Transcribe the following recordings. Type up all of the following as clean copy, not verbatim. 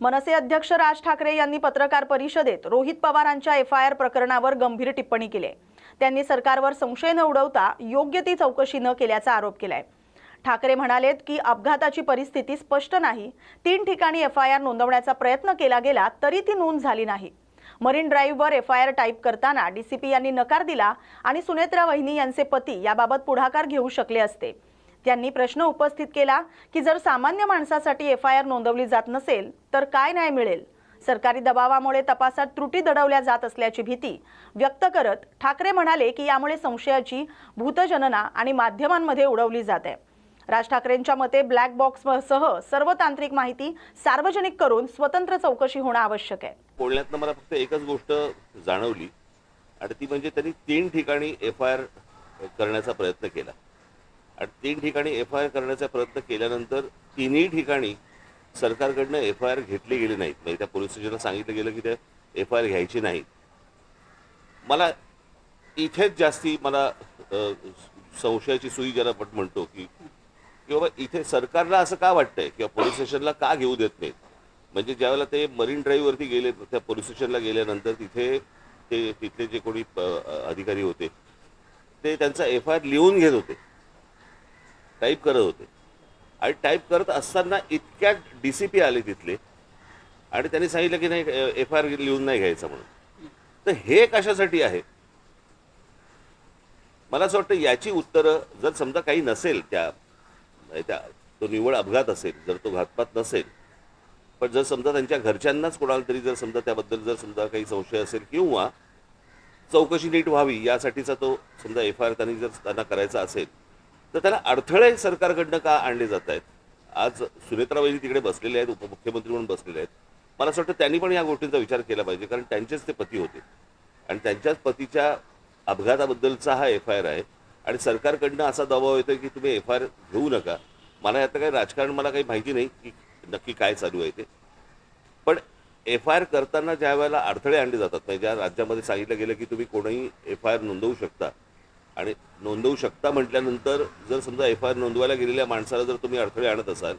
मनसे अध्यक्ष राज ठाकरे यांनी पत्रकार परिषदेत रोहित पवारांच्या एफआयआर प्रकरणावर गंभीर टिप्पणी केली. त्यांनी सरकारवर संशय न उडवता योग्य ती चौकशी न केल्याचा आरोप केलाय. ठाकरे म्हणालेत की अपघाताची परिस्थिती स्पष्ट नाही. 3 ठिकाणी एफआयआर नोंदवण्याचा प्रयत्न केला गेला तरी ती नोंद झाली नाही. मरीन ड्राईव्हवर एफआयआर टाईप करताना डीसीपी यांनी नकार दिला आणि सुनेत्रा वहिनी यांचे पती याबाबत पुढाकार घेऊ शकले असते. त्यांनी प्रश्न उपस्थित केला की जर सामान्य माणसासाठी एफआयआर नोंदवली जात नसेल तर काय न्याय मिळेल. सरकारी दबावामुळे तपासात त्रुटी दडवल्या जात असल्याची भीती व्यक्त करत ठाकरे म्हणाले की यामुळे संशयाची भूतजनना आणि माध्यमांमध्ये उडवली जाते. राज ठाकरेंच्या मते ब्लॅक बॉक्ससह सर्व तांत्रिक माहिती सार्वजनिक करून स्वतंत्र चौकशी होणं आवश्यक आहे. बोलण्यातनं मला फक्त एकच गोष्ट जाणवली आणि ती म्हणजे त्यांनी 3 ठिकाणी एफआयआर करण्याचा प्रयत्न केला आणि 3 ठिकाणी एफआयआर करण्याचा प्रयत्न केल्यानंतर 3ही ठिकाणी सरकारकडनं एफआयआर घेतले गेले नाहीत. म्हणजे त्या पोलीस स्टेशनला सांगितलं गेलं की त्या एफआयआर घ्यायची नाही. मला इथेच जास्ती मला संशयाची सुई ज्याला आपण म्हणतो की बाबा इथे सरकारला असं का वाटतंय किंवा पोलीस स्टेशनला का घेऊ देत नाहीत. म्हणजे ज्यावेळेला ते मरीन ड्राईव्हवरती गेले त्या पोलीस स्टेशनला गेल्यानंतर तिथले जे कोणी अधिकारी होते ते त्यांचा एफआयआर लिहून घेत होते, टाईप करत होते आणि टाईप करत असताना इतक्या डीसीपी आले तिथले आणि त्यांनी सांगितलं की नाही एफआयआर लिहून नाही घ्यायचा म्हणून. तर हे कशासाठी आहे मला असं वाटतं याची उत्तरं जर समजा काही नसेल त्या तो निव्वळ अपघात असेल, जर तो घातपात नसेल, पण जर समजा त्यांच्या घरच्यांनाच कोणाला तरी जर समजा त्याबद्दल जर समजा काही संशय असेल किंवा चौकशी नीट व्हावी यासाठीचा तो समजा एफआयआर त्यांना करायचा असेल तर त्याला अडथळे सरकारकडनं का आणले जात आहेत. आज सुनेत्रा वहिनी तिकडे बसलेले आहेत, उपमुख्यमंत्री म्हणून बसलेले आहेत. मला असं वाटतं त्यांनी पण या गोष्टींचा विचार केला पाहिजे कारण त्यांचेच ते पती होते आणि त्यांच्याच पतीच्या अपघाताबद्दलचा हा एफआयआर आहे आणि सरकारकडनं असा दबाव येतो की तुम्ही एफआयआर घेऊ नका. मला यात काही राजकारण मला काही माहिती नाही की नक्की काय चालू आहे ते, पण एफआयआर करताना ज्या वेळेला अडथळे आणले जातात म्हणजे ज्या राज्यामध्ये सांगितलं गेलं की तुम्ही कोणीही एफआयआर नोंदवू शकता आणि नोंदवू शकता म्हटल्यानंतर जर समजा एफआयआर नोंदवायला गेलेल्या माणसाला जर तुम्ही अडथळे आणत असाल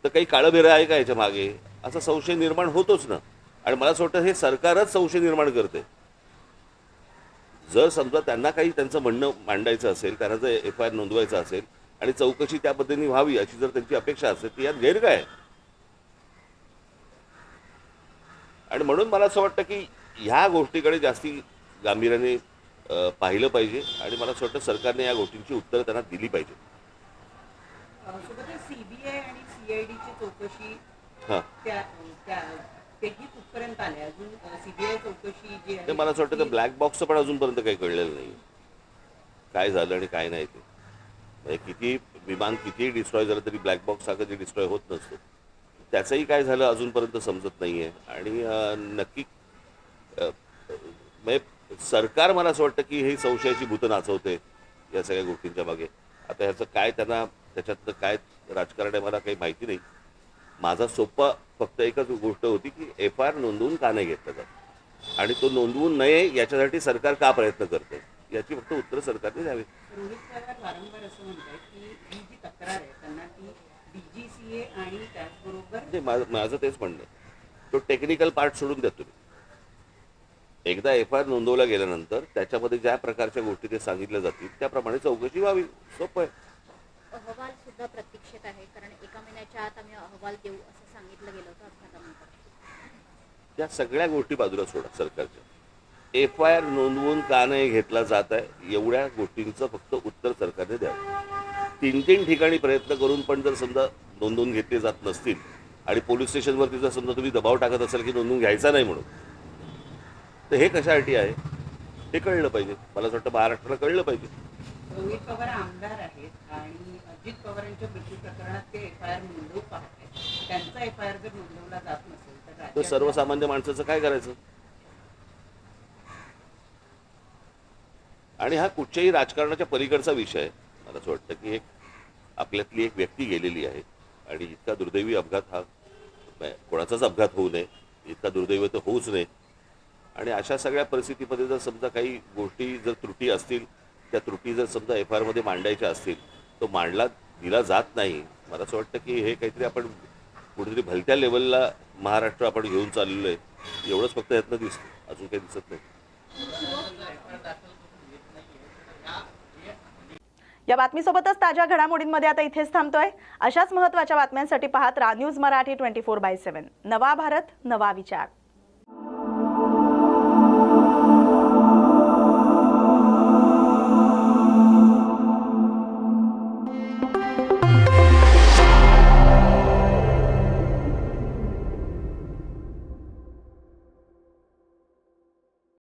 तर काही काळबेरं आहे का याच्या मागे असा संशय निर्माण होतोच ना. आणि मला असं वाटतं हे सरकारच संशय निर्माण करते. जर समजा त्यांना काही त्यांचं म्हणणं मांडायचं असेल, त्यांना जर एफआयआर नोंदवायचं असेल आणि चौकशी त्या पद्धतीने व्हावी अशी जर त्यांची अपेक्षा असेल तर यात गैर काय. आणि म्हणून मला असं वाटतं की ह्या गोष्टीकडे जास्ती गांभीर्याने पाहिलं पाहिजे आणि मला असं वाटतं सरकारने या गोष्टींची उत्तरं त्यांना दिली पाहिजे. सीबीआय आणि सीआयडीची चौकशी कुठपर्यंत आले अजून सीबीआय चौकशी जी आहे मला असं वाटतं तर ब्लॅक बॉक्सचं पण अजूनपर्यंत काही कळलेलं नाही काय झालं आणि काय नाही. ते म्हणजे किती विमान कितीही डिस्ट्रॉय झालं तरी ब्लॅक बॉक्स हा कधी डिस्ट्रॉय होत नसतो. त्याचंही काय झालं अजूनपर्यंत समजत नाही आहे आणि नक्की म्हणजे सरकार मला असं वाटतं की ही संशयाची भूतं नाचवते या सगळ्या गोष्टींच्या मागे. आता ह्याचं काय त्यांना त्याच्यातलं काय राजकारण आहे मला काही माहिती नाही. माझा सोपा फक्त एकच गोष्ट होती की एफआयआर नोंदवून का नाही घेतला जात आणि तो नोंदवून नये याच्यासाठी सरकार का प्रयत्न करते याची फक्त उत्तर सरकारने द्यावी. रोहित पवार वारंवार असं म्हणतात की ही जी तक्रार आहे त्यांना ती डीजीसीए आणि त्याचबरोबर माझं तेच म्हणणं आहे तो टेक्निकल पार्ट सोडून द्या तुम्ही. एकदा एफआयआर नोंदवला गेल्यानंतर त्याच्यामध्ये ज्या प्रकारच्या गोष्टी ते सांगितल्या जातील त्याप्रमाणे चौकशी व्हावी. सोपं आहे. अहवाल सुद्धा प्रतीक्षेत आहे कारण 1 महिन्याच्या आत आम्ही अहवाल देऊ असं सांगितलं गेलं होतं अपघातानंतर. या सगळ्या गोष्टी बाजूला सोडा सरकारच्या. एफआयआर नोंदवून का नाही घेतला जात आहे एवढ्या गोष्टींचं फक्त उत्तर सरकारने द्यावं. 3 ठिकाणी प्रयत्न करून पण जर समजा नोंदवून घेतले जात नसतील आणि पोलीस स्टेशनवरती जर समजा तुम्ही दबाव टाकत असाल की नोंदवून घ्यायचा नाही म्हणून तर हे कशासाठी आहे हे कळलं पाहिजे. मला असं वाटतं महाराष्ट्राला कळलं पाहिजे. रोहित पवार आमदार आहेत आणि अजित पवारांच्या मृत्यू प्रकरणात ते एफआयआर नोंदवू पाहत आहेत. त्यांचा एफआयआर जर नोंदवला जात नसेल तर सर्वसामान्य माणसाचं काय करायचं. आणि हा कुठच्याही राजकारणाच्या पलीकडचा विषय आहे. मला असं वाटतं की आपल्यातली एक व्यक्ती गेलेली आहे आणि इतका दुर्दैवी अपघात हा कोणाचाच अपघात होऊ नये, इतका दुर्दैवी तर होऊच नये. आणि अशा सगळ्या परिस्थितीमध्ये जर समजा काही गोष्टी जर त्रुटी असतील त्या त्रुटी जर समजा एफआयआरमध्ये मांडायच्या असतील तो मांडला दिला जात नाही. मला असं वाटतं की हे काहीतरी आपण कुठेतरी भलत्या लेवलला महाराष्ट्र आपण घेऊन चाललेलो आहे एवढंच फक्त यातनं दिसतं, अजून काही दिसत नाही. या बातमीसोबतच ताज्या घडामोडींमध्ये आता इथेच थांबतोय. अशाच महत्त्वाच्या बातम्यांसाठी पाहत राहा न्यूज मराठी 24/7. नवा भारत, नवा विचार.